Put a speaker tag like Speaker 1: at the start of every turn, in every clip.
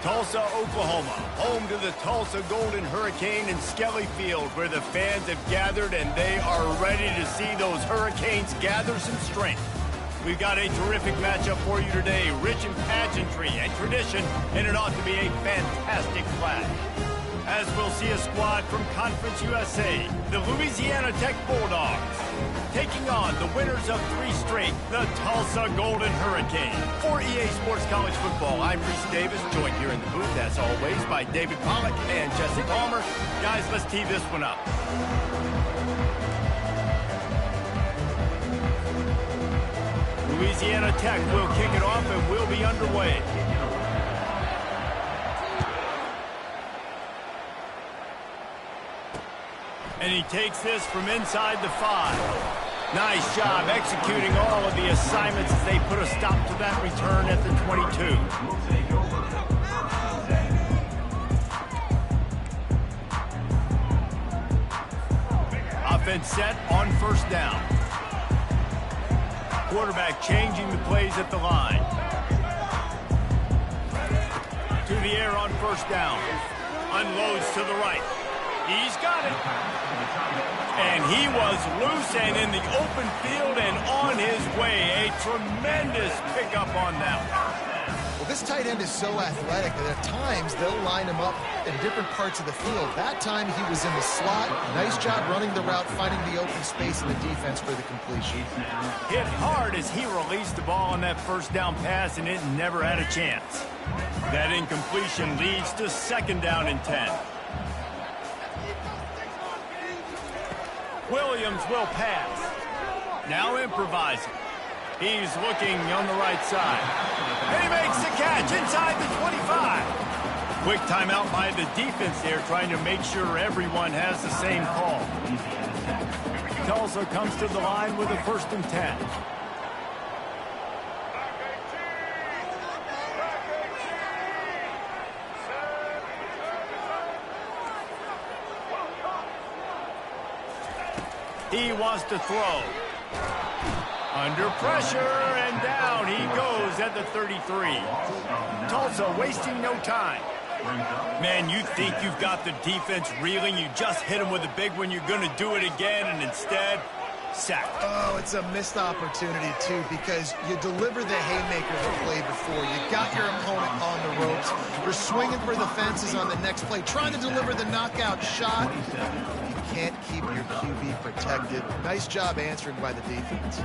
Speaker 1: Tulsa, Oklahoma, home to the Tulsa Golden Hurricane in Skelly Field, where the fans have gathered and they are ready to see those Hurricanes gather some strength. We've got a terrific matchup for you today, rich in pageantry and tradition, and it ought to be a fantastic clash. As we'll see a squad from Conference USA, the Louisiana Tech Bulldogs, taking on the winners of 3 straight, the Tulsa Golden Hurricane. For EA Sports College Football, I'm Reese Davis, joined here in the booth, as always, by David Pollack and Jesse Palmer. Guys, let's tee this one up. Louisiana Tech will kick it off and we'll be underway. And he takes this from inside the 5. Nice job executing all of the assignments as they put a stop to that return at the 22. Offense set on first down. Quarterback changing the plays at the line. To the air on first down. Unloads to the right. He's got it. And he was loose and in the open field and on his way. A tremendous pickup on that one.
Speaker 2: Well, this tight end is so athletic that at times they'll line him up in different parts of the field. That time he was in the slot. Nice job running the route, finding the open space in the defense for the completion.
Speaker 1: Hit hard as he released the ball on that first down pass, and it never had a chance. That incompletion leads to second down and 10. Williams will pass. Now improvising. He's looking on the right side. And he makes the catch inside the 25. Quick timeout by the defense there, trying to make sure everyone has the same call. Tulsa comes to the line with a 1st and 10. He wants to throw. Under pressure, and down he goes at the 33. Tulsa wasting no time. Man, you think you've got the defense reeling. You just hit him with a big one. You're going to do it again, and instead, sacked.
Speaker 2: Oh, it's a missed opportunity, too, because you deliver the haymaker the play before. You got your opponent on the ropes. You're swinging for the fences on the next play, trying to deliver the knockout shot. Can't keep your QB protected. Nice job answering by the defense.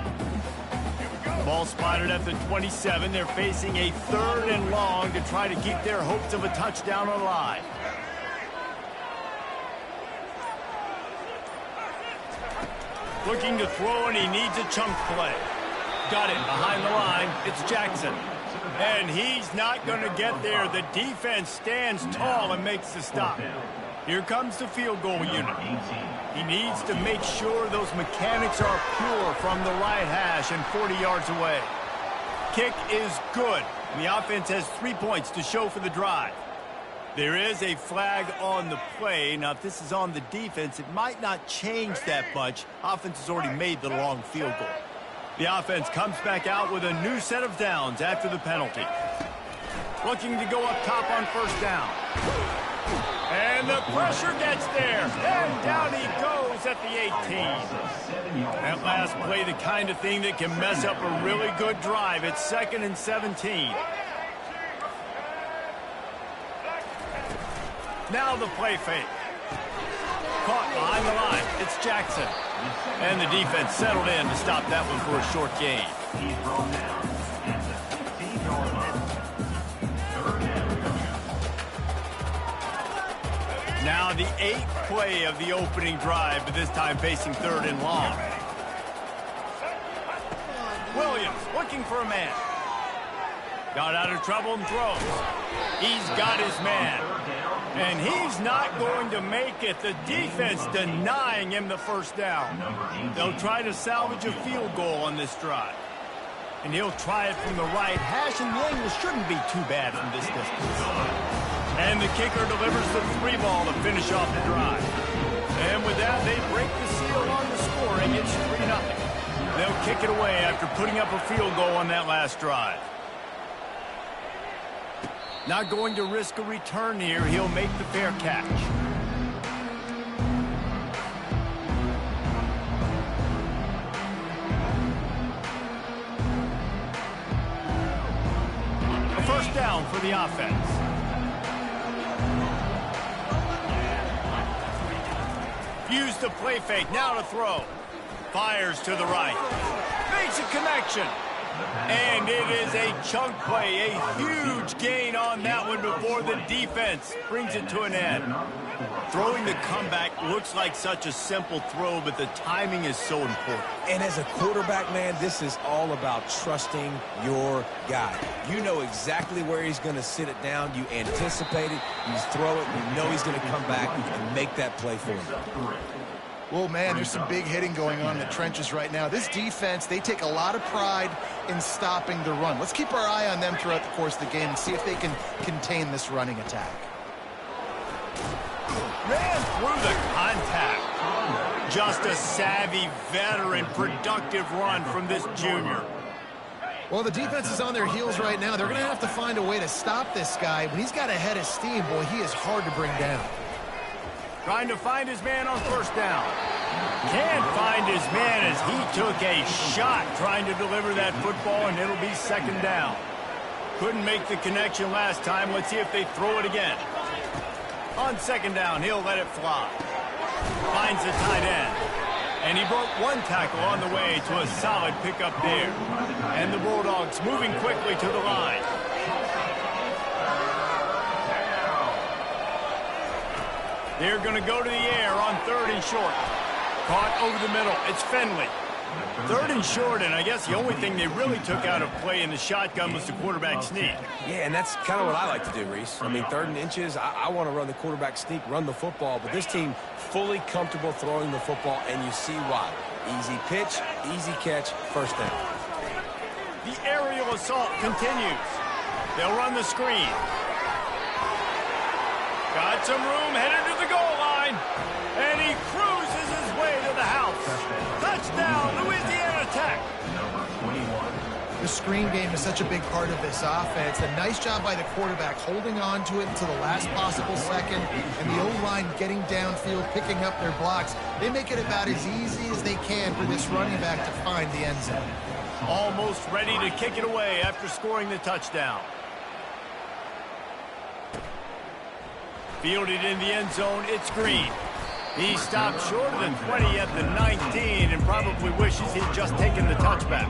Speaker 1: Ball spotted at the 27. They're facing a 3rd and long to try to keep their hopes of a touchdown alive. Looking to throw, and he needs a chunk play. Got it behind the line. It's Jackson. And he's not going to get there. The defense stands tall and makes the stop. Here comes the field goal unit. He needs to make sure those mechanics are pure from the right hash and 40 yards away. Kick is good. The offense has 3 points to show for the drive. There is a flag on the play. Now, if this is on the defense, it might not change that much. Offense has already made the long field goal. The offense comes back out with a new set of downs after the penalty. Looking to go up top on first down. And the pressure gets there. And down he goes at the 18. That last play, the kind of thing that can mess up a really good drive. It's 2nd and 17. Now the play fake. Caught behind the line. It's Jackson. And the defense settled in to stop that one for a short gain. Now the 8th play of the opening drive, but this time facing 3rd and long. Williams looking for a man. Got out of trouble and throws. He's got his man. And he's not going to make it. The defense denying him the first down. They'll try to salvage a field goal on this drive. And he'll try it from the right. Hash and the angle shouldn't be too bad from this distance. And the kicker delivers the 3 ball to finish off the drive. And with that, they break the seal on the scoring. It's 3-0. They'll kick it away after putting up a field goal on that last drive. Not going to risk a return here. He'll make the fair catch. A first down for the offense. Use the play fake. Now to throw. Fires to the right. Makes a connection. And it is a chunk play, a huge gain on that one before the defense brings it to an end. Throwing the comeback looks like such a simple throw, but the timing is so important.
Speaker 3: And as a quarterback, man, this is all about trusting your guy. You know exactly where he's going to sit it down. You anticipate it. You throw it. You know he's going to come back and make that play for you.
Speaker 2: Well, man, there's some big hitting going on in the trenches right now. This defense, they take a lot of pride in stopping the run. Let's keep our eye on them throughout the course of the game and see if they can contain this running attack.
Speaker 1: Ran through the contact. Just a savvy, veteran, productive run from this junior.
Speaker 2: Well, the defense is on their heels right now. They're going to have to find a way to stop this guy. When he's got a head of steam, boy, he is hard to bring down.
Speaker 1: Trying to find his man on first down. Can't find his man as he took a shot trying to deliver that football, and it'll be second down. Couldn't make the connection last time. Let's see if they throw it again. On second down, he'll let it fly. Finds the tight end. And he broke one tackle on the way to a solid pickup there. And the Bulldogs moving quickly to the line. They're going to go to the air on third and short. Caught over the middle. It's Finley. Third and short, and I guess the only thing they really took out of play in the shotgun was the quarterback sneak.
Speaker 3: Yeah, and that's kind of what I like to do, Reese. I mean, third and inches, I want to run the quarterback sneak, run the football, but this team fully comfortable throwing the football, and you see why. Easy pitch, easy catch, first down.
Speaker 1: The aerial assault continues. They'll run the screen. Got some room, headed to the goal line. And he cruises his way to the house. Touchdown, Louisiana Tech.
Speaker 2: The screen game is such a big part of this offense. A nice job by the quarterback holding on to it until the last possible second. And the O-line getting downfield, picking up their blocks. They make it about as easy as they can for this running back to find the end zone.
Speaker 1: Almost ready to kick it away after scoring the touchdown. Fielded in the end zone, it's Green. He stopped shorter than 20 at the 19 and probably wishes he'd just taken the touchback.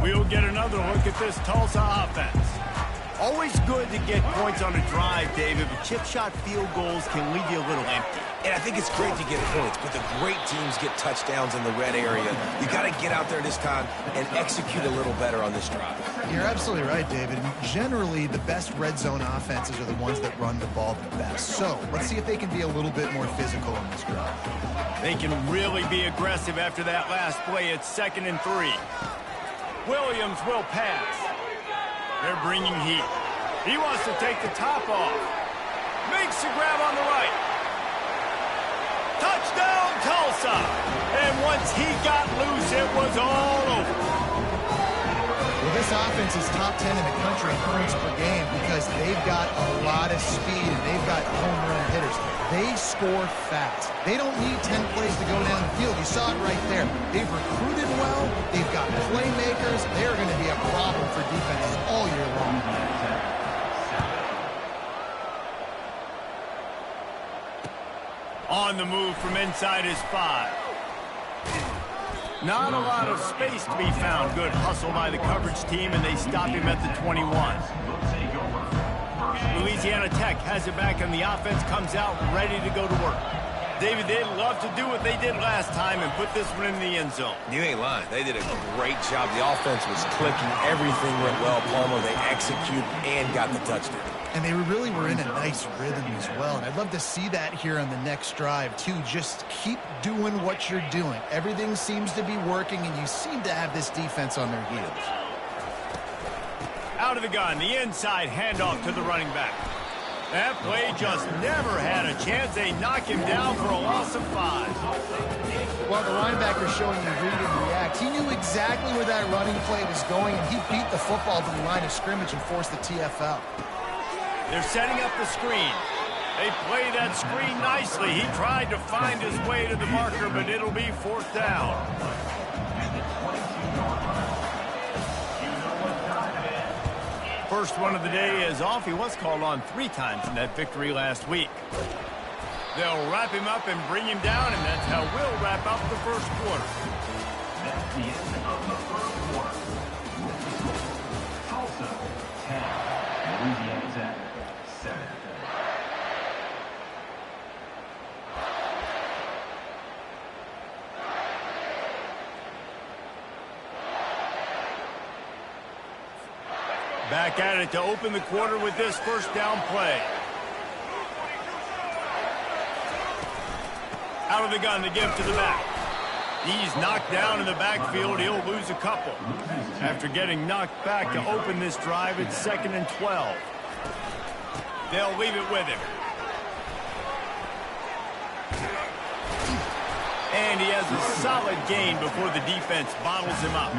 Speaker 1: We'll get another look at this Tulsa offense. Always good to get points on a drive, David, but chip shot field goals can leave you a little empty.
Speaker 3: And I think it's great to get points, but the great teams get touchdowns in the red area. You got to get out there this time and execute a little better on this drive.
Speaker 2: You're absolutely right, David. Generally, the best red zone offenses are the ones that run the ball the best. So let's see if they can be a little bit more physical on this drive.
Speaker 1: They can really be aggressive after that last play. It's 2nd and 3. Williams will pass. They're bringing heat. He wants to take the top off. Makes the grab on the right. Touchdown, Tulsa. And once he got loose, it was all over.
Speaker 2: Well, this offense is top 10 in the country in points per game because they've got a lot of speed and they've got home run hitters. They score fast. They don't need 10 plays to go down the field. You saw it right there. They've recruited well. They've got playmakers. They're going to be a problem for defenses all year long.
Speaker 1: On the move from inside his 5. Not a lot of space to be found. Good hustle by the coverage team, and they stop him at the 21. Louisiana Tech has it back, and the offense comes out ready to go to work. David, they'd love to do what they did last time and put this one in the end zone.
Speaker 3: You ain't lying. They did a great job. The offense was clicking. Everything went well, Palmer. They executed and got the touchdown.
Speaker 2: And they really were in a nice rhythm as well. And I'd love to see that here on the next drive, too. Just keep doing what you're doing. Everything seems to be working, and you seem to have this defense on their heels.
Speaker 1: Out of the gun, the inside handoff to the running back. That play just never had a chance. They knock him down for a loss of 5.
Speaker 2: Well, the linebacker showing you read and react. He knew exactly where that running play was going, and he beat the football to the line of scrimmage and forced the TFL.
Speaker 1: They're setting up the screen. They play that screen nicely. He tried to find his way to the marker, but it'll be 4th down. First one of the day is off. He was called on 3 times in that victory last week. They'll wrap him up and bring him down, and that's how we'll wrap up the first quarter.
Speaker 4: That's the end of the first quarter. Tulsa, 10. Louisiana Tech, 7.
Speaker 1: Back at it to open the quarter with this first down play. Out of the gun to give to the back. He's knocked down in the backfield. He'll lose a couple. After getting knocked back to open this drive, it's 2nd and 12. They'll leave it with him. And he has a solid gain before the defense bottles him up.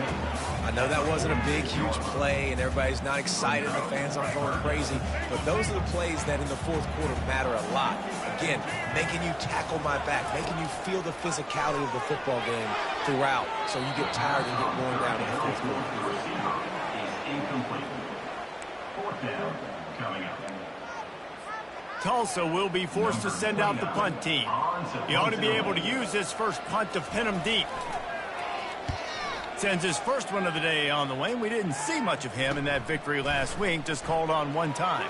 Speaker 3: I know that wasn't a big, huge play, and everybody's not excited. The fans aren't going crazy. But those are the plays that in the fourth quarter matter a lot. Again, making you tackle my back, making you feel the physicality of the football game throughout, so you get tired and get worn down in the fourth quarter.
Speaker 4: Is incomplete. 4th down coming up.
Speaker 1: Tulsa will be forced to send out the punt team. He ought to be able to use this first punt to pin him deep. Sends his first one of the day on the way. We didn't see much of him in that victory last week, just called on 1 time.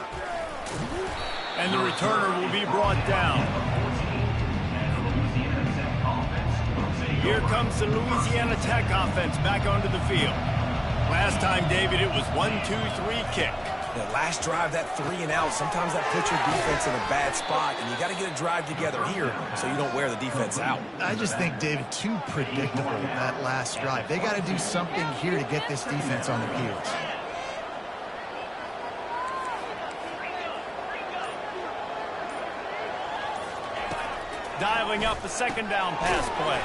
Speaker 1: And the returner will be brought down. Here comes the Louisiana Tech offense back onto the field. Last time, David, it was 1-2-3 kick.
Speaker 3: The last drive, that 3 and out, sometimes that puts your defense in a bad spot, and you got to get a drive together here so you don't wear the defense out.
Speaker 2: I just think, David, too predictable that last drive. They got to do something here to get this defense on their heels.
Speaker 1: Dialing up the 2nd down pass play.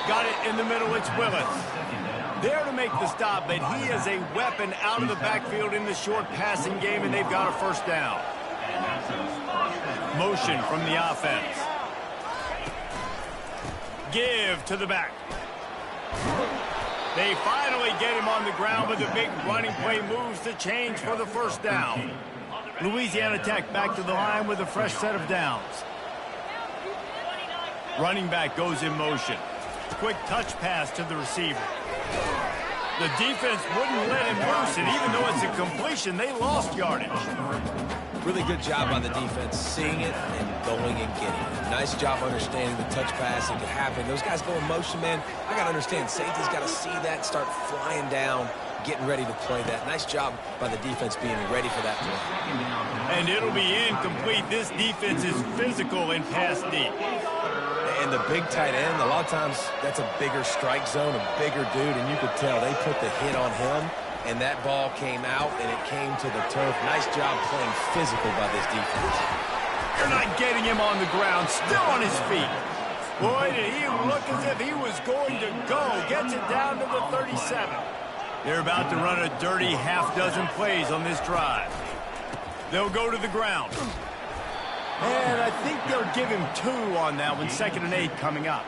Speaker 1: Got it in the middle, it's Willis. There to make the stop, but he is a weapon out of the backfield in the short passing game, and they've got a first down. Motion from the offense. Give to the back. They finally get him on the ground, but the big running play moves the change for the first down. Louisiana Tech back to the line with a fresh set of downs. Running back goes in motion. Quick touch pass to the receiver. The defense wouldn't let him loose, and even though it's a completion, they lost yardage.
Speaker 3: Really good job by the defense, seeing it and going and getting it. Nice job understanding the touch pass that could happen. Those guys go in motion, man. I got to understand, safety's got to see that, start flying down, getting ready to play that. Nice job by the defense being ready for that play.
Speaker 1: And it'll be incomplete. This defense is physical in pass deep.
Speaker 3: And the big tight end, a lot of times that's a bigger strike zone, a bigger dude, and you could tell they put the hit on him, and that ball came out, and it came to the turf. Nice job playing physical by this defense.
Speaker 1: They're not getting him on the ground, still on his feet. Boy, did he look as if he was going to go. Gets it down to the 37. They're about to run a dirty half-dozen plays on this drive. They'll go to the ground. And I think they'll give him 2 on that one, 2nd and 8 coming up.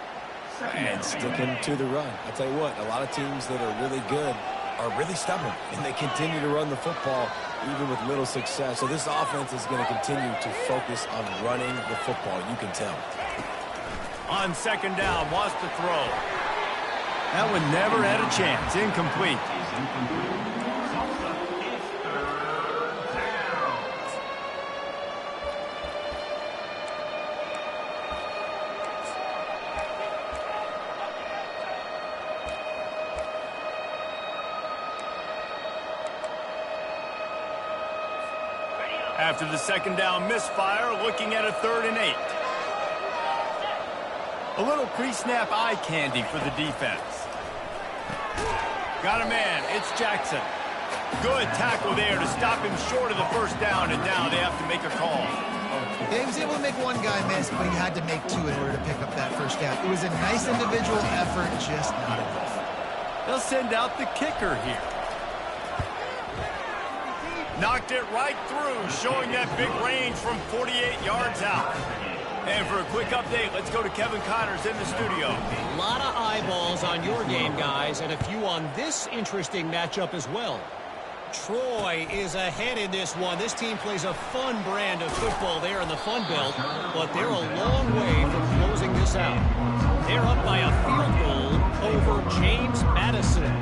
Speaker 3: And sticking to the run. I tell you what, a lot of teams that are really good are really stubborn, and they continue to run the football even with little success. So this offense is going to continue to focus on running the football, you can tell.
Speaker 1: On 2nd down, wants to throw. That one never had a chance. Incomplete. After the 2nd down misfire, looking at a 3rd and 8. A little pre-snap eye candy for the defense. Got a man, it's Jackson. Good tackle there to stop him short of the first down, and now they have to make a call.
Speaker 2: Yeah, he was able to make one guy miss, but he had to make two in order to pick up that first down. It was a nice individual effort, just not enough.
Speaker 1: They'll send out the kicker here. Knocked it right through, showing that big range from 48 yards out. And for a quick update, let's go to Kevin Connors in the studio.
Speaker 5: A lot of eyeballs on your game, guys, and a few on this interesting matchup as well. Troy is ahead in this one. This team plays a fun brand of football there in the Fun Belt, but they're a long way from closing this out. They're up by a field goal over James Madison.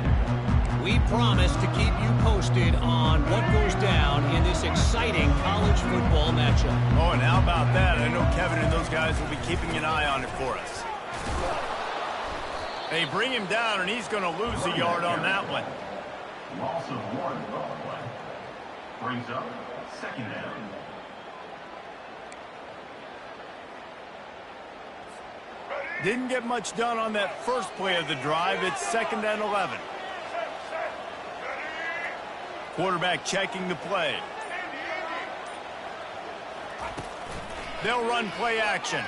Speaker 5: We promise to keep you posted on what goes down in this exciting college football matchup.
Speaker 1: Oh, and how about that? I know Kevin and those guys will be keeping an eye on it for us. They bring him down, and he's going to lose a yard on that one.
Speaker 4: Loss of 1 on the play. Brings up second down.
Speaker 1: Didn't get much done on that first play of the drive. It's 2nd and 11. Quarterback checking the play. They'll run play action.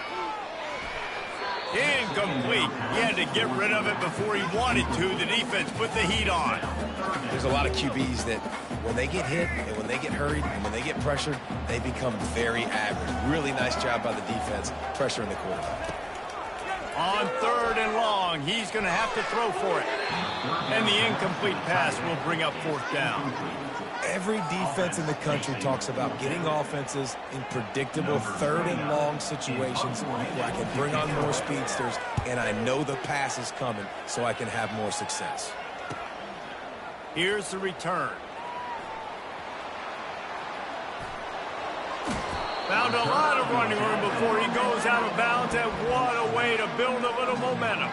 Speaker 1: Incomplete. He had to get rid of it before he wanted to. The defense put the heat on.
Speaker 3: There's a lot of QBs that when they get hit and when they get hurried and when they get pressured, they become very average. Really nice job by the defense pressuring the quarterback.
Speaker 1: On 3rd and long, he's going to have to throw for it. And the incomplete pass will bring up 4th down.
Speaker 3: Every defense in the country talks about getting offenses in predictable 3rd and long situations where I can bring on more speedsters and I know the pass is coming so I can have more success.
Speaker 1: Here's the return. Found a lot of running room before he goes out of bounds, and what a way to build a little momentum.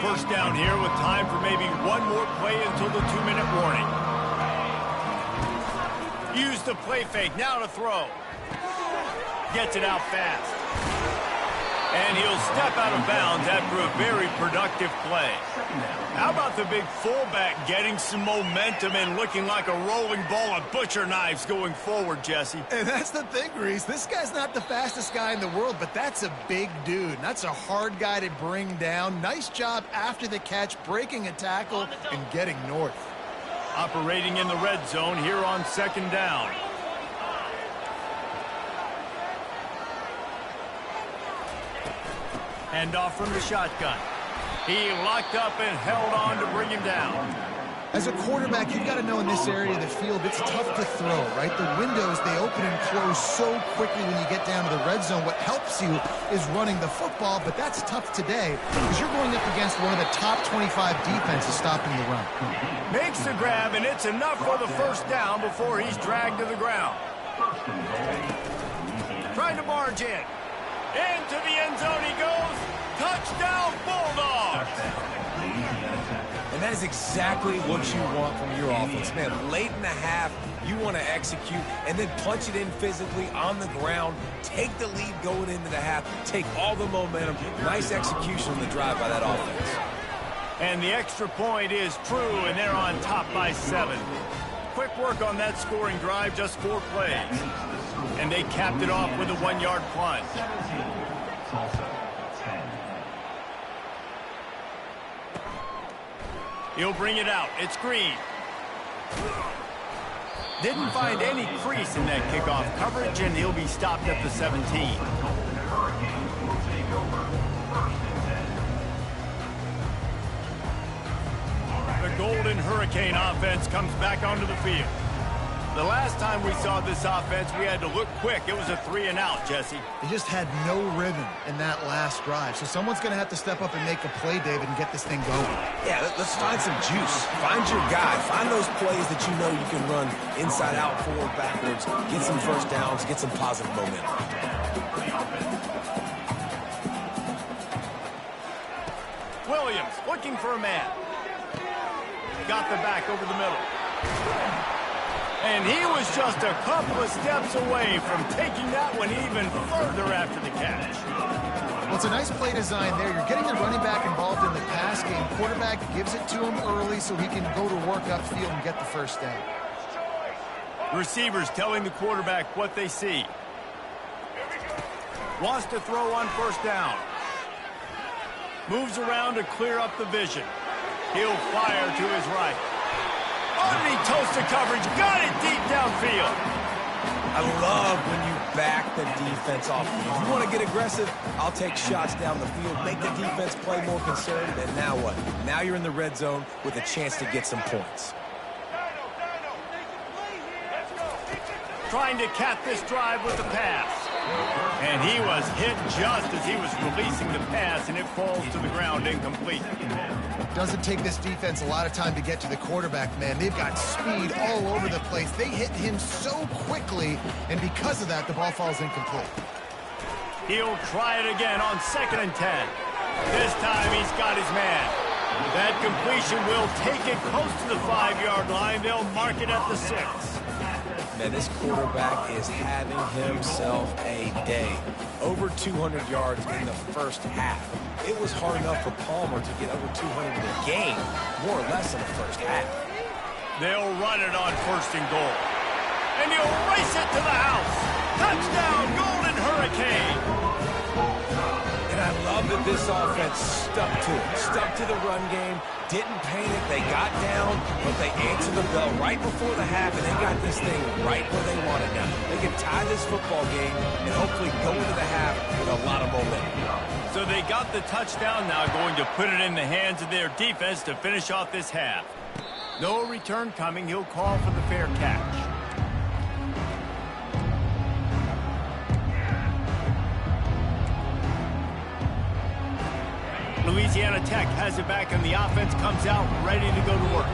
Speaker 1: First down here with time for maybe one more play until the 2-minute warning. Use the play fake, now to throw. Gets it out fast. And he'll step out of bounds after a very productive play. How about the big fullback getting some momentum and looking like a rolling ball of butcher knives going forward, Jesse?
Speaker 2: And that's the thing, Reese. This guy's not the fastest guy in the world, but that's a big dude. That's a hard guy to bring down. Nice job after the catch, breaking a tackle and getting north.
Speaker 1: Operating in the red zone here on 2nd down. Handoff from the shotgun. He locked up and held on to bring him down.
Speaker 2: As a quarterback, you've got to know in this area of the field, it's tough to throw, right? The windows, they open and close so quickly when you get down to the red zone. What helps you is running the football, but that's tough today because you're going up against one of the top 25 defenses stopping the run.
Speaker 1: Makes the grab, and it's enough for the first down before he's dragged to the ground. Trying to barge in. Into the end zone he goes. Touchdown, Bulldogs!
Speaker 3: And that is exactly what you want from your offense. Man, late in the half, you want to execute and then punch it in physically on the ground, take the lead going into the half, take all the momentum. Nice execution on the drive by that offense.
Speaker 1: And the extra point is true, and they're on top by 7. Quick work on that scoring drive, just 4 plays. And they capped it off with a 1-yard plunge.
Speaker 4: Tulsa, 10.
Speaker 1: He'll bring it out. It's Green. Didn't find any crease in that kickoff coverage, and he'll be stopped at the 17. The Golden Hurricane offense comes back onto the field. The last time we saw this offense, we had to look quick. It was a 3-and-out, Jesse.
Speaker 2: They just had no rhythm in that last drive. So someone's going to have to step up and make a play, David, and get this thing going.
Speaker 3: Yeah, let's find some juice. Find your guy. Find those plays that you know you can run inside out, forward, backwards. Get some first downs. Get some positive momentum.
Speaker 1: Williams looking for a man. Got the back over the middle. And he was just a couple of steps away from taking that one even further after the catch.
Speaker 2: Well, it's a nice play design there. You're getting the running back involved in the pass game. Quarterback gives it to him early so he can go to work upfield and get the first down.
Speaker 1: Receivers telling the quarterback what they see. Wants to throw on first down. Moves around to clear up the vision. He'll fire to his right. Underneath Tulsa coverage. Got it deep downfield.
Speaker 3: I love when you back the defense off. If you want to get aggressive, I'll take shots down the field, make the defense play more concerned, and now what? Now you're in the red zone with a chance to get some points.
Speaker 1: Trying to cap this drive with the pass. And he was hit just as he was releasing the pass, and it falls to the ground incomplete.
Speaker 2: Doesn't take this defense a lot of time to get to the quarterback, man. They've got speed all over the place. They hit him so quickly, and because of that, the ball falls incomplete.
Speaker 1: He'll try it again on 2nd and 10. This time he's got his man. That completion will take it close to the 5-yard line. They'll mark it at the 6.
Speaker 3: Man, this quarterback is having himself a day. Over 200 yards in the first half. It was hard enough for Palmer to get over 200 in the game, more or less in the first half.
Speaker 1: They'll run it on 1st and goal. And he'll race it to the house. Touchdown, Golden Hurricane.
Speaker 3: And I love that this offense stuck to it. Stuck to the run game. Didn't panic. They got down, but they answered the bell right before the half, and they got this thing right where they want it now. They can tie this football game and hopefully go into the half with a lot of momentum.
Speaker 1: So they got the touchdown, now going to put it in the hands of their defense to finish off this half. No return coming. He'll call for the fair catch. Louisiana Tech has it back, and the offense comes out ready to go to work.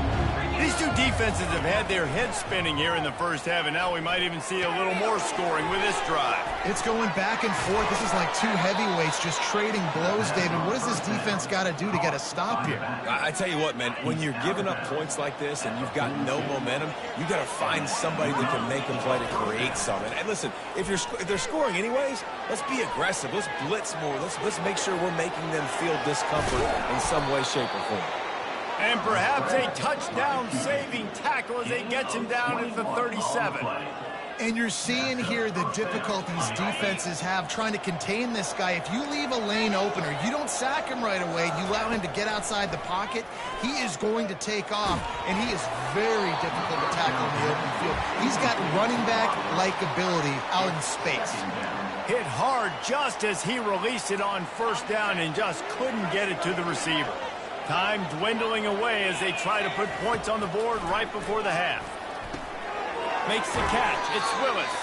Speaker 1: These two defenses have had their heads spinning here in the first half, and now we might even see a little more scoring with this drive.
Speaker 2: It's going back and forth. This is like two heavyweights just trading blows, David. What does this defense got to do to get a stop here?
Speaker 3: I tell you what, man, when you're giving up points like this and you've got no momentum, you got to find somebody that can make them play to create something. And listen, if they're scoring anyways, let's be aggressive. Let's blitz more. Let's make sure we're making them feel discomfort in some way, shape, or form.
Speaker 1: And perhaps a touchdown-saving tackle as they gets him down at the 37.
Speaker 2: And you're seeing here the difficulties defenses have trying to contain this guy. If you leave a lane open or you don't sack him right away, you allow him to get outside the pocket, he is going to take off, and he is very difficult to tackle in the open field. He's got running back-like ability out in space.
Speaker 1: Hit hard just as he released it on 1st down and just couldn't get it to the receiver. Time dwindling away as they try to put points on the board right before the half. Makes the catch. It's Willis.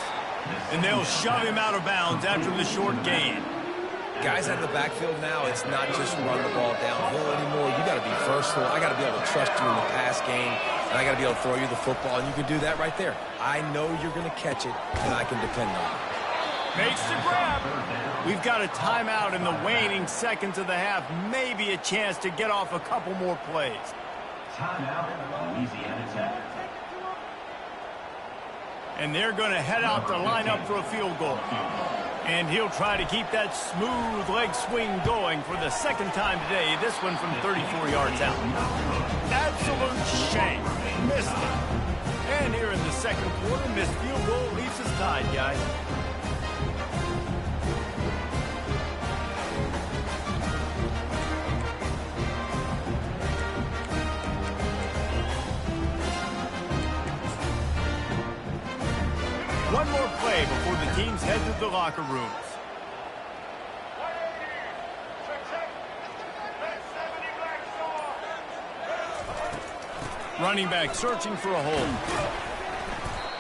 Speaker 1: And they'll shove him out of bounds after the short gain.
Speaker 3: Guys out of the backfield now, it's not just run the ball downhill anymore. You got to be versatile. I got to be able to trust you in the pass game, and I got to be able to throw you the football, and you can do that right there. I know you're going to catch it, and I can depend on it.
Speaker 1: Makes the grab. We've got a timeout in the waning seconds of the half. Maybe a chance to get off a couple more plays.
Speaker 4: Timeout, Louisiana Tech.
Speaker 1: And they're going to head out to line up for a field goal. And he'll try to keep that smooth leg swing going for the 2nd time today. This one from 34 yards out. Absolute shank. Missed it. And here in the 2nd quarter, missed field goal leaves us tied, guys. One more play before the teams head to the locker rooms. Running back searching for a hole.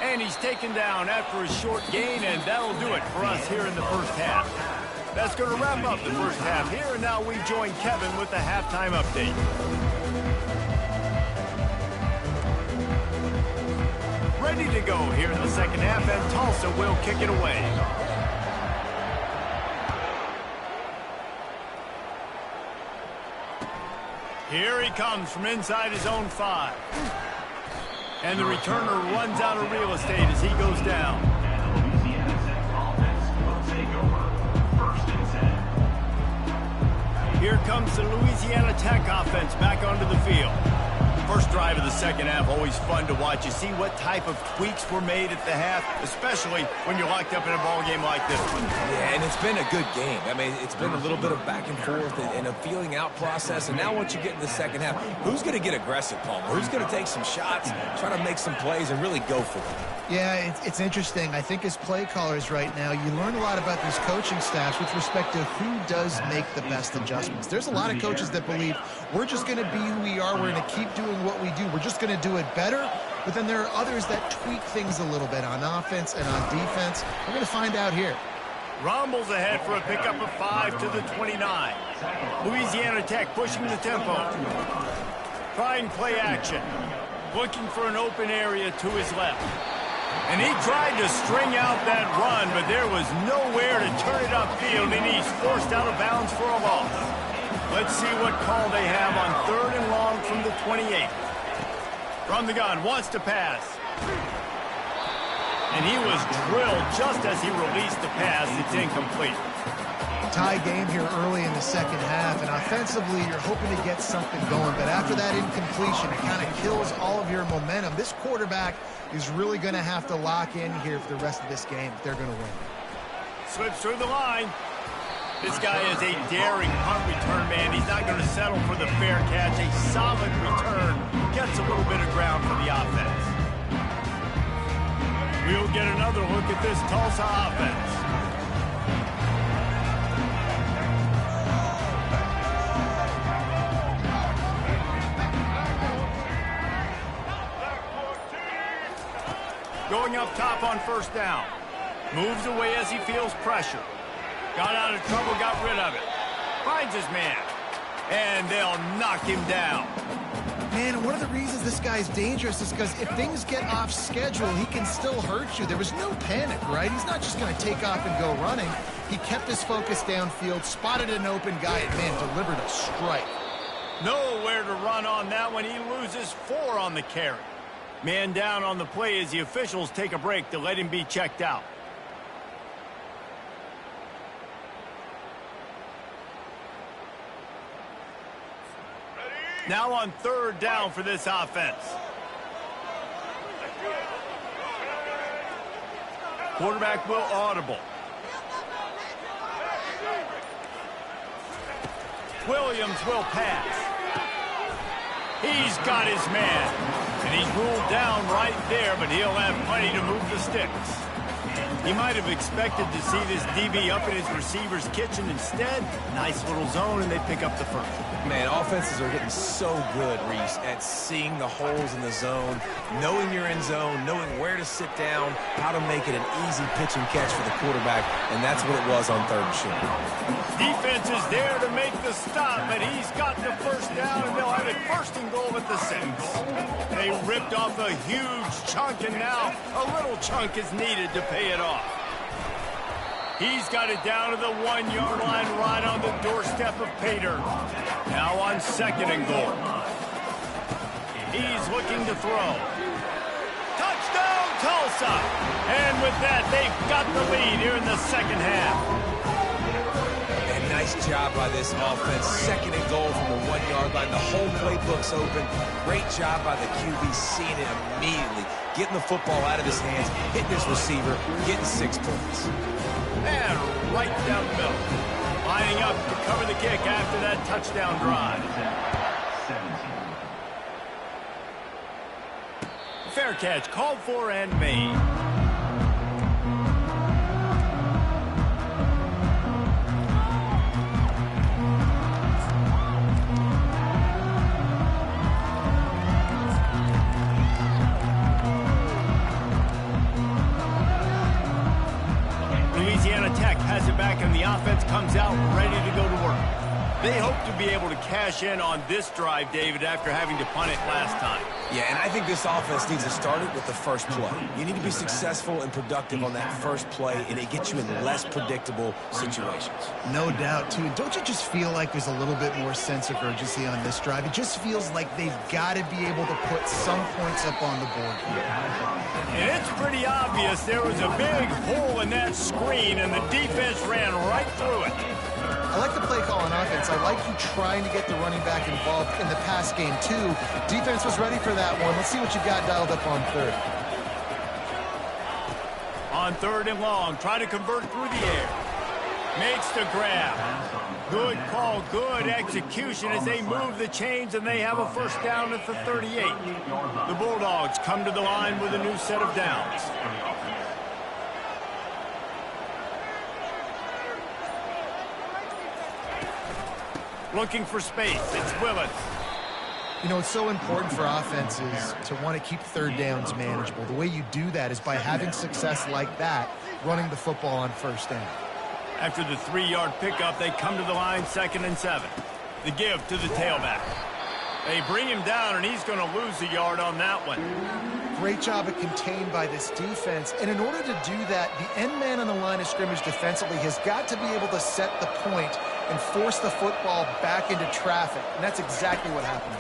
Speaker 1: And he's taken down after a short gain, and that'll do it for us here in the first half. That's going to wrap up the first half here, and now we join Kevin with the halftime update. Ready to go here in the 2nd half, and Tulsa will kick it away. Here he comes from inside his own 5. And the returner runs out of real estate as he goes down.
Speaker 4: And the Louisiana Tech offense will take over 1st and 10.
Speaker 1: Here comes the Louisiana Tech offense back onto the field. First drive of the second half, always fun to watch. You see what type of tweaks were made at the half, especially when you're locked up in a ball game like this one.
Speaker 3: Yeah, and it's been a good game. I mean, it's been a little bit of back and forth and a feeling out process. And now once you get in the second half, who's going to get aggressive, Palmer? Who's going to take some shots, try to make some plays, and really go for them?
Speaker 2: Yeah, it's interesting. I think as play callers right now, you learn a lot about these coaching staffs with respect to who does make the best adjustments. There's a lot of coaches that believe we're just going to be who we are. We're going to keep doing what we do. We're just going to do it better. But then there are others that tweak things a little bit on offense and on defense. We're going to find out here.
Speaker 1: Rumbles ahead for a pickup of 5 to the 29. Louisiana Tech pushing the tempo. Trying play action. Looking for an open area to his left. And he tried to string out that run, but there was nowhere to turn it upfield, and he's forced out of bounds for a loss. Let's see what call they have on 3rd and long from the 28. From the gun, wants to pass. And he was drilled just as he released the pass. It's incomplete.
Speaker 2: Tie game here early in the second half, and offensively you're hoping to get something going, but after that incompletion, it kind of kills all of your momentum. This quarterback is really going to have to lock in here for the rest of this game if they're going to win.
Speaker 1: Slips through the line. This guy is a daring punt return man. He's not going to settle for the fair catch. A solid return gets a little bit of ground for the offense. We'll get another look at this Tulsa offense. Going up top on first down. Moves away as he feels pressure. Got out of trouble, got rid of it. Finds his man. And they'll knock him down.
Speaker 2: Man, one of the reasons this guy's dangerous is because if things get off schedule, he can still hurt you. There was no panic, right? He's not just going to take off and go running. He kept his focus downfield, spotted an open guy, and, man, delivered a strike.
Speaker 1: Nowhere to run on that one. He loses 4 on the carry. Man down on the play as the officials take a break to let him be checked out. Now on 3rd down for this offense. Quarterback will audible. Williams will pass. He's got his man. And he's ruled down right there, but he'll have plenty to move the sticks. He might have expected to see this DB up in his receiver's kitchen. Instead, nice little zone, and they pick up the first.
Speaker 3: Man, offenses are getting so good, Reese, at seeing the holes in the zone, knowing you're in zone, knowing where to sit down, how to make it an easy pitch and catch for the quarterback, and that's what it was on 3rd and short.
Speaker 1: Defense is there to make the stop, but he's got the first down, and they'll have it 1st and goal at the 6. They ripped off a huge chunk, and now a little chunk is needed to pay it off. He's got it down to the 1-yard line right on the doorstep of Pater. Now on 2nd and goal. He's looking to throw. Touchdown, Tulsa! And with that, they've got the lead here in the second half.
Speaker 3: And nice job by this offense. 2nd and goal from the 1-yard line. The whole playbook's open. Great job by the QB seeing it immediately. Getting the football out of his hands, hitting his receiver, getting 6 points.
Speaker 1: And right down the middle. Lining up to cover the kick after that touchdown drive. Fair catch called for and made. Louisiana Tech has it back, and the offense comes out ready to go to work. They hope to be able to cash in on this drive, David, after having to punt it last time.
Speaker 3: Yeah, and I think this offense needs to start it with the first play. You need to be successful and productive on that first play, and it gets you in less predictable situations.
Speaker 2: No doubt, too. Don't you just feel like there's a little bit more sense of urgency on this drive? It just feels like they've got to be able to put some points up on the board here.
Speaker 1: And it's pretty obvious there was a big hole in that screen, and the defense ran right through it.
Speaker 2: I like the play call on offense. I like you trying to get the running back involved in the pass game, too. Defense was ready for that one. Let's see what you got dialed up on third.
Speaker 1: On third and long, try to convert through the air. Makes the grab. Good call, good execution as they move the chains, and they have a first down at the 38. The Bulldogs come to the line with a new set of downs. Looking for space. It's Willis.
Speaker 2: You know, it's so important for offenses to want to keep third downs manageable. The way you do that is by having success like that, running the football on first down.
Speaker 1: After the 3-yard pickup, they come to the line 2nd and 7. The give to the tailback. They bring him down, and he's going to lose a yard on that one.
Speaker 2: Great job of contained by this defense. And in order to do that, the end man on the line of scrimmage defensively has got to be able to set the point and force the football back into traffic. And that's exactly what happened.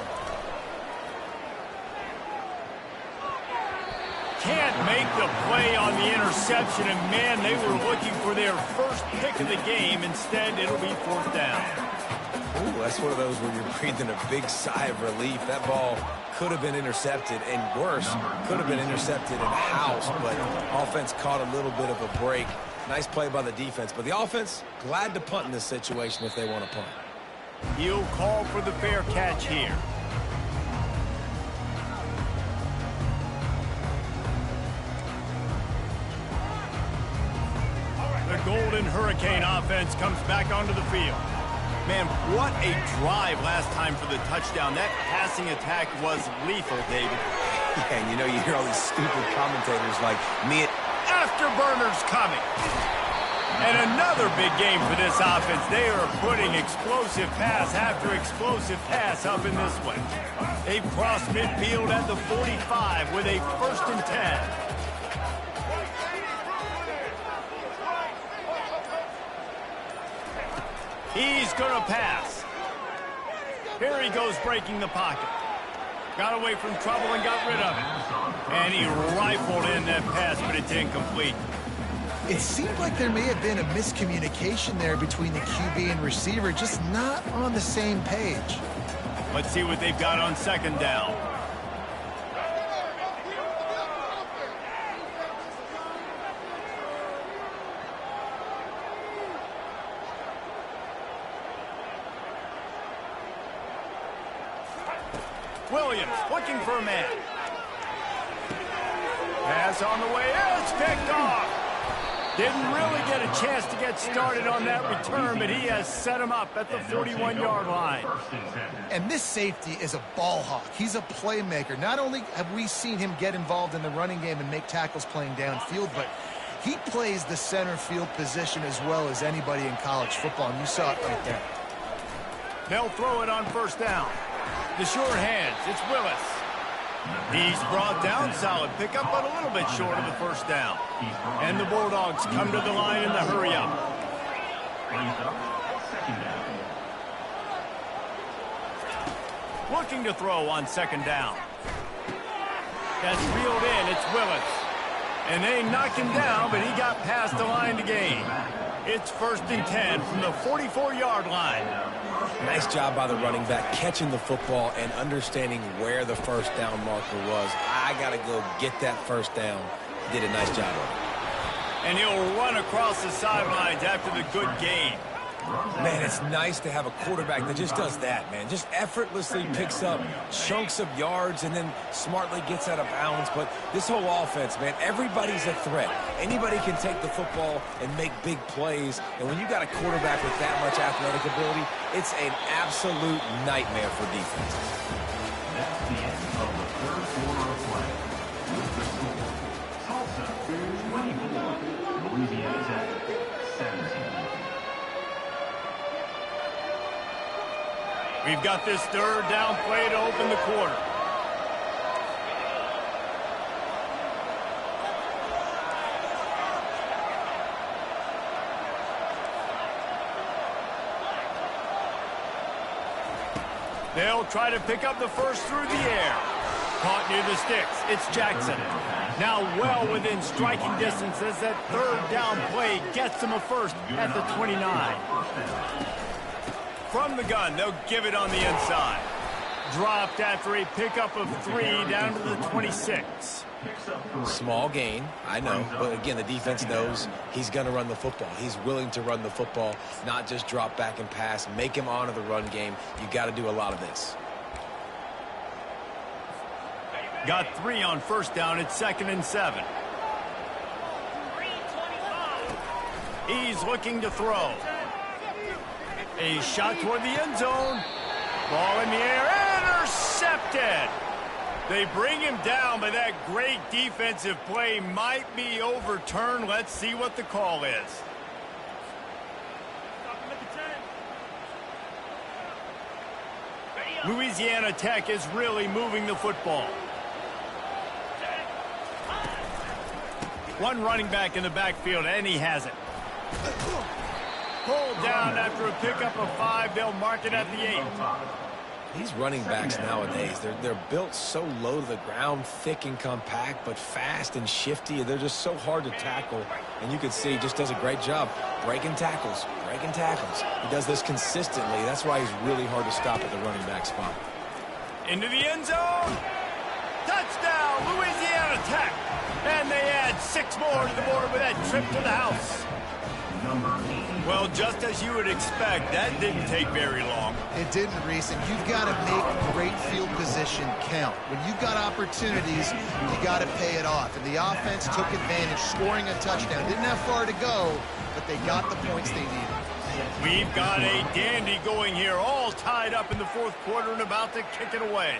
Speaker 1: Can't make the play on the interception, and man, they were looking for their first pick of the game. Instead, it'll be 4th down.
Speaker 3: Ooh, that's one of those where you're breathing a big sigh of relief. That ball could have been intercepted, and worse, could have been intercepted in the house, but offense caught a little bit of a break. Nice play by the defense, but the offense, glad to punt in this situation if they want to punt.
Speaker 1: He'll call for the fair catch here. The Golden Hurricane offense comes back onto the field. Man, what a drive last time for the touchdown. That passing attack was lethal, David.
Speaker 3: Yeah, and you know, you hear all these stupid commentators like me.
Speaker 1: Afterburners coming. And another big game for this offense. They are putting explosive pass after explosive pass up in this one. They've crossed midfield at the 45 with a 1st and 10. He's going to pass. Here he goes breaking the pocket. Got away from trouble and got rid of it. And he rifled in that pass, but it's incomplete.
Speaker 2: It seemed like there may have been a miscommunication there between the QB and receiver, just not on the same page.
Speaker 1: Let's see what they've got on 2nd down. Williams looking for a man. Pass on the way. It's picked off. Didn't really get a chance to get started on that return, but he has set him up at the 41-yard line.
Speaker 2: And this safety is a ball hawk. He's a playmaker. Not only have we seen him get involved in the running game and make tackles playing downfield, but he plays the center field position as well as anybody in college football, and you saw it right there.
Speaker 1: They'll throw it on 1st down. The sure hands, it's Willis. He's brought down, solid pickup, but a little bit short of the 1st down. And the Bulldogs come to the line in the hurry-up. Looking to throw on 2nd down. That's reeled in, it's Willis. And they knocked him down, but he got past the line to gain. It's 1st and 10 from the 44-yard line.
Speaker 3: Nice job by the running back, catching the football and understanding where the 1st down marker was. I got to go get that 1st down. Did a nice job of it.
Speaker 1: And he'll run across the sidelines after the good gain.
Speaker 3: Man, it's nice to have a quarterback that just does that, man. Just effortlessly picks up chunks of yards and then smartly gets out of bounds. But this whole offense, man, everybody's a threat. Anybody can take the football and make big plays. And when you got a quarterback with that much athletic ability, it's an absolute nightmare for defense.
Speaker 4: That's the end of the 3rd quarter of play. With the score, Tulsa 24, Louisiana 17.
Speaker 1: We've got this 3rd down play to open the quarter. They'll try to pick up the 1st through the air. Caught near the sticks. It's Jackson. Now well within striking distance as that 3rd down play gets him a 1st at the 29. From the gun, they'll give it on the inside. Dropped after a pickup of 3 down to the 26.
Speaker 3: Small gain, I know, but again, the defense knows he's going to run the football. He's willing to run the football, not just drop back and pass, make him honor the run game. You got to do a lot of this.
Speaker 1: Got 3 on first down. It's 2nd and 7. He's looking to throw. A shot toward the end zone. Ball in the air, intercepted. They bring him down, but that great defensive play might be overturned. Let's see what the call is. Louisiana Tech is really moving the football. One running back in the backfield, and he has it. Pulled down after a pickup of 5. They'll mark it at the 8.
Speaker 3: These running backs nowadays, they're built so low to the ground, thick and compact, but fast and shifty. They're just so hard to tackle. And you can see he just does a great job breaking tackles, breaking tackles. He does this consistently. That's why he's really hard to stop at the running back spot.
Speaker 1: Into the end zone. Touchdown, Louisiana Tech. And they add 6 more to the board with that trip to the house. Well, just as you would expect, that didn't take very long.
Speaker 2: It didn't, Reese, and you've got to make great field position count. When you've got opportunities, you got to pay it off. And the offense took advantage, scoring a touchdown. Didn't have far to go, but they got the points they needed.
Speaker 1: We've got a dandy going here, all tied up in the 4th quarter and about to kick it away.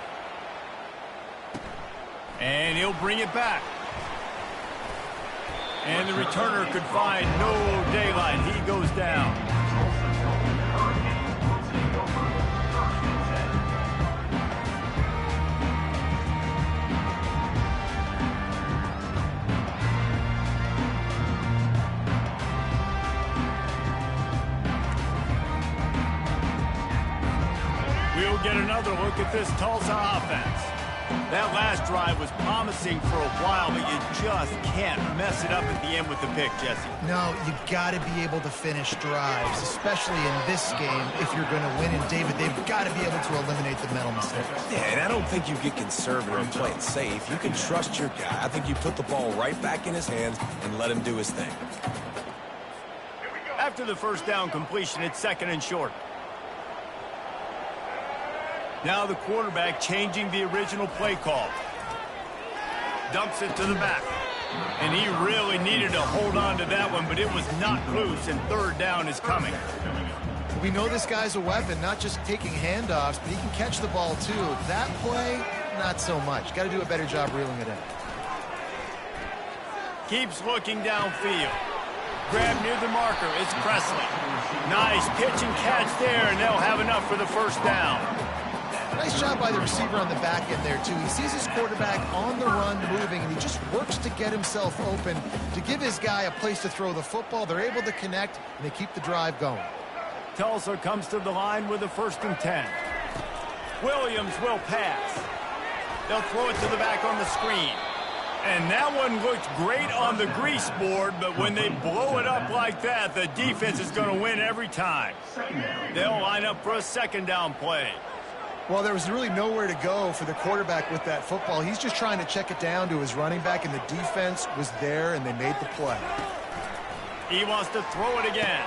Speaker 1: And he'll bring it back. And the returner could find no daylight. He goes down. We'll get another look at this Tulsa offense. That last drive was promising for a while, but you just can't mess it up at the end with the pick, Jesse.
Speaker 2: No, you got to be able to finish drives, especially in this game if you're going to win. And, David, they've got to be able to eliminate the mental mistakes.
Speaker 3: Yeah, and I don't think you get conservative and play it safe. You can trust your guy. I think you put the ball right back in his hands and let him do his thing.
Speaker 1: After the first down completion, it's 2nd and short. Now the quarterback changing the original play call. Dumps it to the back. And he really needed to hold on to that one, but it was not loose, and 3rd down is coming.
Speaker 2: We know this guy's a weapon, not just taking handoffs, but he can catch the ball too. That play, not so much. Got to do a better job reeling it in.
Speaker 1: Keeps looking downfield. Grab near the marker. It's Presley. Nice pitch and catch there, and they'll have enough for the first down.
Speaker 2: Nice job by the receiver on the back end there, too. He sees his quarterback on the run moving, and he just works to get himself open to give his guy a place to throw the football. They're able to connect, and they keep the drive going.
Speaker 1: Tulsa comes to the line with a 1st and 10. Williams will pass. They'll throw it to the back on the screen. And that one looked great on the grease board, but when they blow it up like that, the defense is going to win every time. They'll line up for a 2nd down play.
Speaker 2: Well, there was really nowhere to go for the quarterback with that football. He's just trying to check it down to his running back, and the defense was there, and they made the play.
Speaker 1: He wants to throw it again.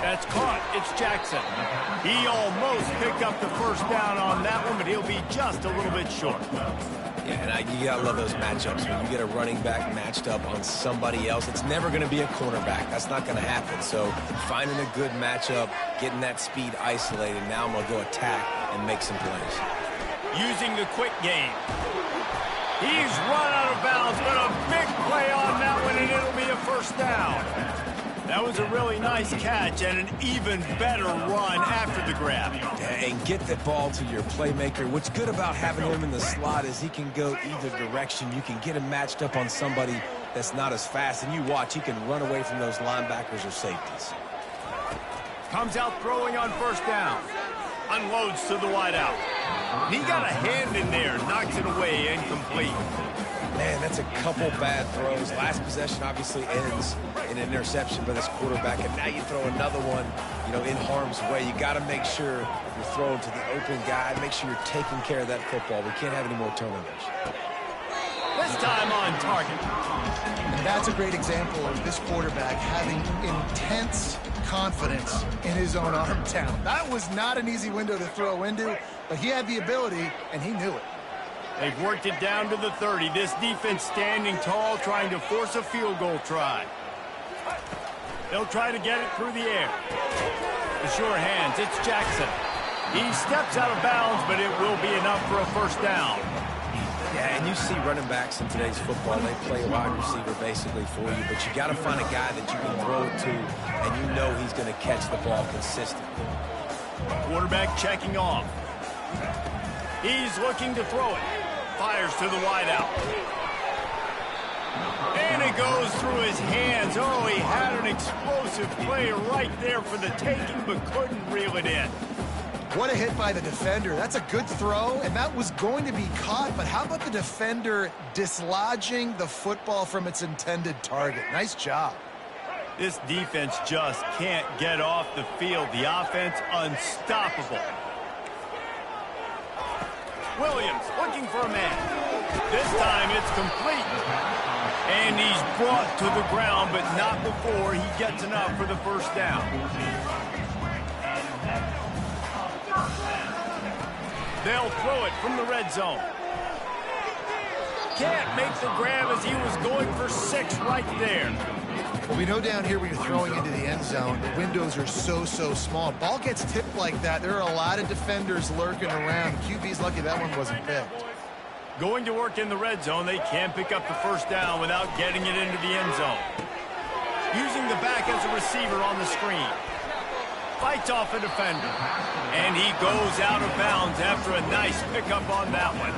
Speaker 1: That's caught. It's Jackson. He almost picked up the first down on that one, but he'll be just a little bit short.
Speaker 3: Yeah, and you gotta love those matchups. When you get a running back matched up on somebody else, it's never going to be a cornerback. That's not going to happen. So finding a good matchup, getting that speed isolated, now I'm going to go attack and make some plays.
Speaker 1: Using the quick game. He's run out of bounds, but a big play on that one, and it'll be a first down. That was a really nice catch and an even better run after the grab.
Speaker 3: And get the ball to your playmaker. What's good about having him in the slot is he can go either direction. You can get him matched up on somebody that's not as fast, and you watch, he can run away from those linebackers or safeties.
Speaker 1: Comes out throwing on first down. Unloads to the wideout. He got a hand in there, knocks it away, incomplete.
Speaker 3: Man, that's a couple bad throws. Last possession obviously ends in an interception by this quarterback, and now you throw another one, in harm's way. You got to make sure you're throwing to the open guy. Make sure you're taking care of that football. We can't have any more turnovers.
Speaker 1: This time on target.
Speaker 2: And that's a great example of this quarterback having intense confidence in his own arm talent. That was not an easy window to throw into, but he had the ability, and he knew it.
Speaker 1: They've worked it down to the 30. This defense standing tall, trying to force a field goal try. They'll try to get it through the air. The sure hands, it's Jackson. He steps out of bounds, but it will be enough for a first down.
Speaker 3: Yeah, and you see running backs in today's football, they play a wide receiver basically for you, but you got to find a guy that you can throw it to, and you know he's going to catch the ball consistently.
Speaker 1: Quarterback checking off. He's looking to throw it. Fires to the wideout. And it goes through his hands. Oh, he had an explosive play right there for the taking, but couldn't reel it in.
Speaker 2: What a hit by the defender. That's a good throw, and that was going to be caught, but how about the defender dislodging the football from its intended target? Nice job.
Speaker 1: This defense just can't get off the field. The offense unstoppable. Williams looking for a man. This time it's complete. And he's brought to the ground, but not before he gets enough for the first down. They'll throw it from the red zone. Can't make the grab as he was going for 6 right there.
Speaker 2: Well, we know down here when you're throwing into the end zone, the windows are so small. Ball gets tipped like that. There are a lot of defenders lurking around. QB's lucky that one wasn't picked.
Speaker 1: Going to work in the red zone, they can't pick up the first down without getting it into the end zone. Using the back as a receiver on the screen. Fights off a defender. And he goes out of bounds after a nice pickup on that one.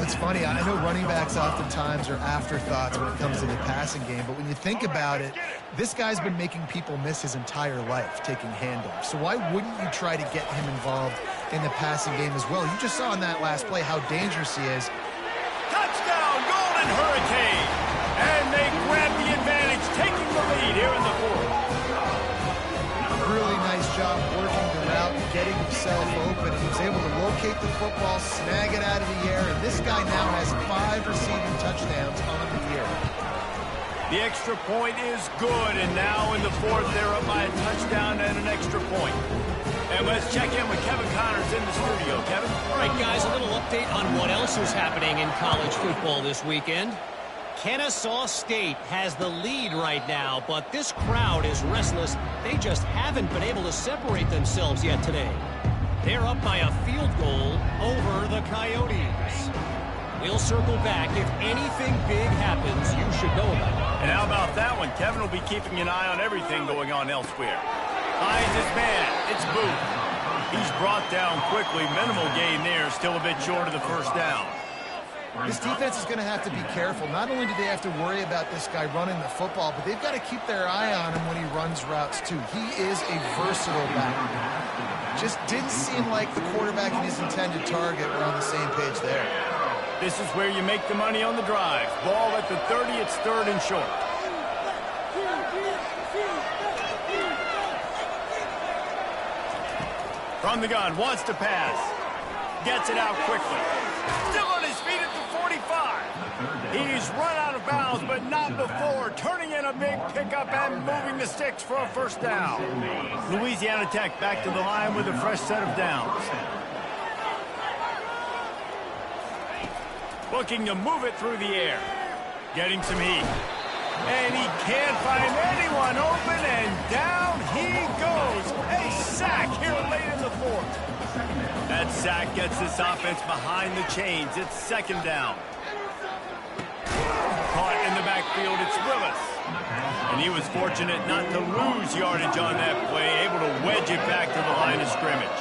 Speaker 2: It's funny. I know running backs oftentimes are afterthoughts when it comes to the passing game, but when you think about it, this guy's been making people miss his entire life taking handoffs. So why wouldn't you try to get him involved in the passing game as well? You just saw in that last play how dangerous he is.
Speaker 1: Touchdown, Golden Hurricane! And they grab the advantage, taking the lead here in the fourth.
Speaker 2: Really nice job working the route, getting himself open. He was able to locate the football, snag it out of the air, and this guy now has 5 receiving touchdowns on the year.
Speaker 1: The extra point is good, and now in the fourth, they're up by a touchdown and an extra point. And let's check in with Kevin Connors in the studio. Kevin?
Speaker 5: All right, guys, a little update on what else is happening in college football this weekend. Kennesaw State has the lead right now, but this crowd is restless. They just haven't been able to separate themselves yet today. They're up by a field goal over the Coyotes. We'll circle back. If anything big happens, you should know about it.
Speaker 1: And how about that one? Kevin will be keeping an eye on everything going on elsewhere. Finds his man. It's Booth. He's brought down quickly. Minimal gain there. Still a bit short of the first down.
Speaker 2: This defense is going to have to be careful. Not only do they have to worry about this guy running the football, but they've got to keep their eye on him when he runs routes, too. He is a versatile back. Just didn't seem like the quarterback and his intended target were on the same page there.
Speaker 1: This is where you make the money on the drive. Ball at the 30, it's 3rd and short. From the gun, wants to pass. Gets it out quickly. Still on his feet at the 45. He's run out of bounds, but not before. Turning in a big pickup and moving the sticks for a first down. Louisiana Tech back to the line with a fresh set of downs. Looking to move it through the air. Getting some heat. And he can't find anyone open, and down he goes. A sack here late in the fourth. That sack gets this offense behind the chains. It's 2nd down. Caught in the backfield, it's Willis. And he was fortunate not to lose yardage on that play, able to wedge it back to the line of scrimmage.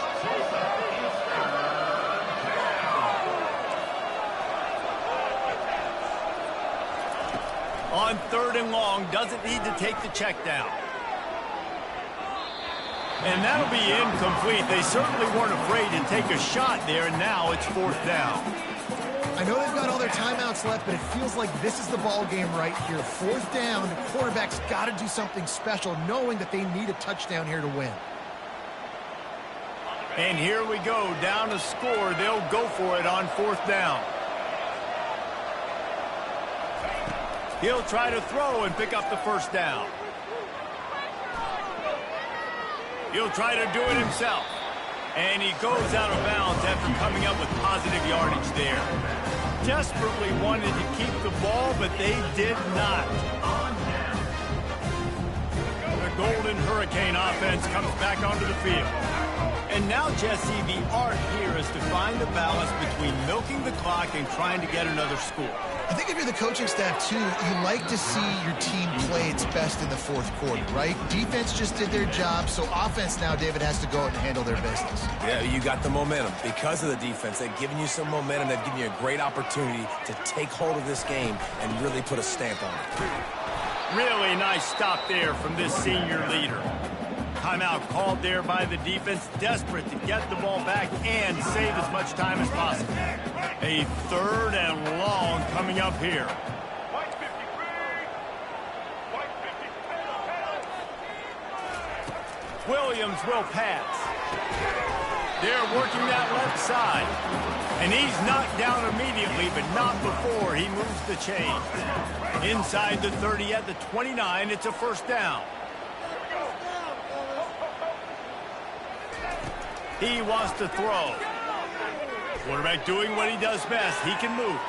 Speaker 1: On 3rd and long, doesn't need to take the check down. And that'll be incomplete. They certainly weren't afraid to take a shot there, and now it's 4th down.
Speaker 2: I I know they've got all their timeouts left, but it feels like this is the ball game right here. 4th down, the quarterback's got to do something special, knowing that they need a touchdown here to win.
Speaker 1: And here we go, down to score. They'll go for it on 4th down. He'll try to throw and pick up the 1st down. He'll try to do it himself. And he goes out of bounds after coming up with positive yardage there. Desperately wanted to keep the ball, but they did not. The Golden Hurricane offense comes back onto the field. And now, Jesse, the art here is to find the balance between milking the clock and trying to get another score.
Speaker 2: I think if you're the coaching staff, too, you like to see your team play its best in the 4th quarter, right? Defense just did their job, so offense now, David, has to go out and handle their business.
Speaker 3: Yeah, you got the momentum. Because of the defense, they've given you some momentum. They've given you a great opportunity to take hold of this game and really put a stamp on it.
Speaker 1: Really nice stop there from this senior leader. Timeout called there by the defense, desperate to get the ball back and save as much time as possible. A 3rd and long coming up here. Williams will pass. They're working that left side. And he's knocked down immediately, but not before he moves the chain. Inside the 30 at the 29, it's a 1st down. He wants to throw. Quarterback doing what he does best. He can move.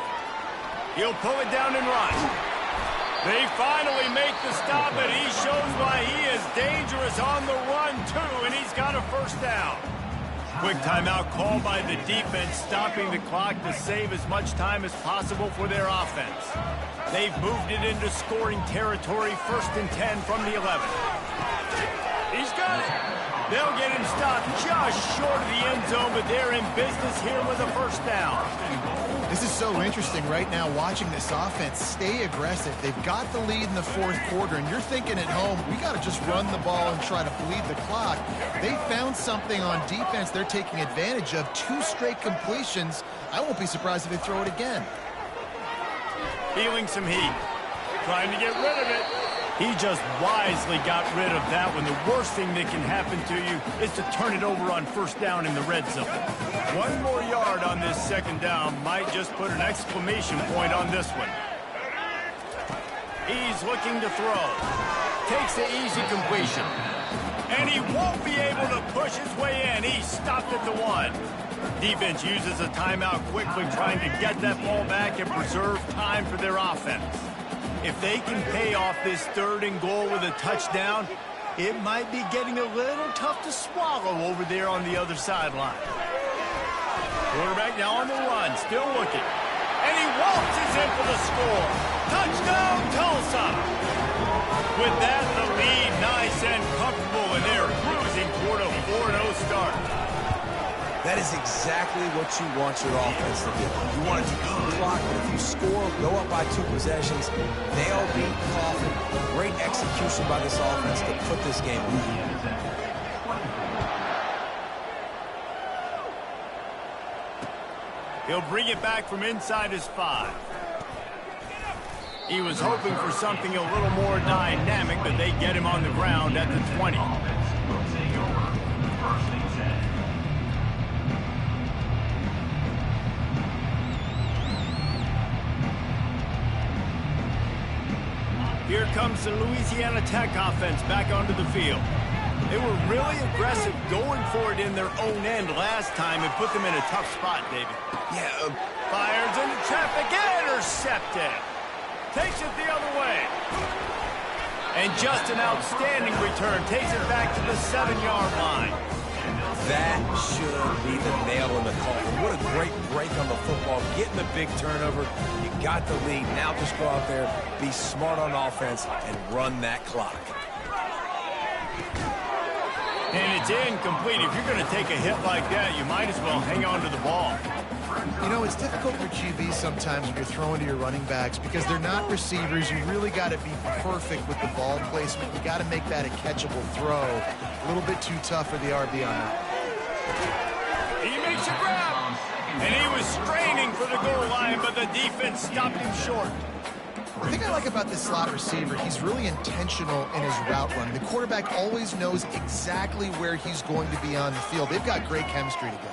Speaker 1: He'll pull it down and run. They finally make the stop, and he shows why he is dangerous on the run, too, and he's got a 1st down. Quick timeout called by the defense, stopping the clock to save as much time as possible for their offense. They've moved it into scoring territory, 1st and 10 from the 11. He's got it. They'll get him stopped just short of the end zone, but they're in business here with a 1st down.
Speaker 2: This is so interesting right now, watching this offense stay aggressive. They've got the lead in the 4th quarter, and you're thinking at home, we got to just run the ball and try to bleed the clock. They found something on defense they're taking advantage of. 2 straight completions. I won't be surprised if they throw it again.
Speaker 1: Feeling some heat. Trying to get rid of it. He just wisely got rid of that one. The worst thing that can happen to you is to turn it over on 1st down in the red zone. 1 more yard on this 2nd down might just put an exclamation point on this one. He's looking to throw. Takes the easy completion. And he won't be able to push his way in. He stopped at the 1. Defense uses a timeout quickly, trying to get that ball back and preserve time for their offense. If they can pay off this 3rd and goal with a touchdown, it might be getting a little tough to swallow over there on the other sideline. Quarterback now on the run, still looking. And he waltzes in for the score. Touchdown, Tulsa! With that, the lead nice and comfortable, and they're cruising toward a 4-0 start.
Speaker 3: That is exactly what you want your offense to do. You want it to eat the clock, but if you score, go up by 2 possessions, nail beat coffin. Great execution by this offense to put this game away.
Speaker 1: He'll bring it back from inside his 5. He was hoping for something a little more dynamic, but they get him on the ground at the 20. Here comes the Louisiana Tech offense back onto the field. They were really aggressive going for it in their own end last time and put them in a tough spot, David.
Speaker 3: Yeah,
Speaker 1: Fires into traffic, intercepted. Takes it the other way. And just an outstanding return. Takes it back to the 7-yard line.
Speaker 3: that should be the nail in the coffin. What a great break on the football. Getting the big turnover. You got the lead. Now just go out there, be smart on offense, and run that clock.
Speaker 1: And it's incomplete. If you're going to take a hit like that, you might as well hang on to the ball.
Speaker 2: You know, it's difficult for QBs sometimes when you're throwing to your running backs because they're not receivers. You really got to be perfect with the ball placement. You got to make that a catchable throw. A little bit too tough for the RB on that.
Speaker 1: He makes a grab. And he was straining for the goal line, but the defense stopped him short.
Speaker 2: The thing I like about this slot receiver, he's really intentional in his route run. The quarterback always knows exactly where he's going to be on the field. They've got great chemistry together.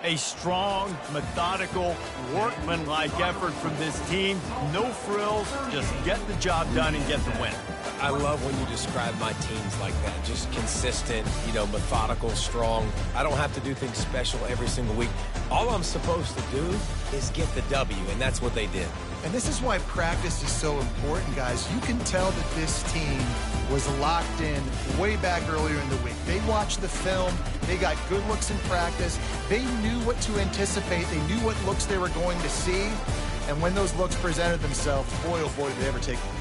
Speaker 1: A strong, methodical, workmanlike effort from this team. No frills, just get the job done and get the win.
Speaker 3: I love when you describe my teams like that. Just consistent, methodical, strong. I don't have to do things special every single week. All I'm supposed to do is get the W, and that's what they did.
Speaker 2: And this is why practice is so important, guys. You can tell that this team was locked in way back earlier in the week. They watched the film. They got good looks in practice. They knew what to anticipate. They knew what looks they were going to see. And when those looks presented themselves, boy, oh boy, did they ever take them.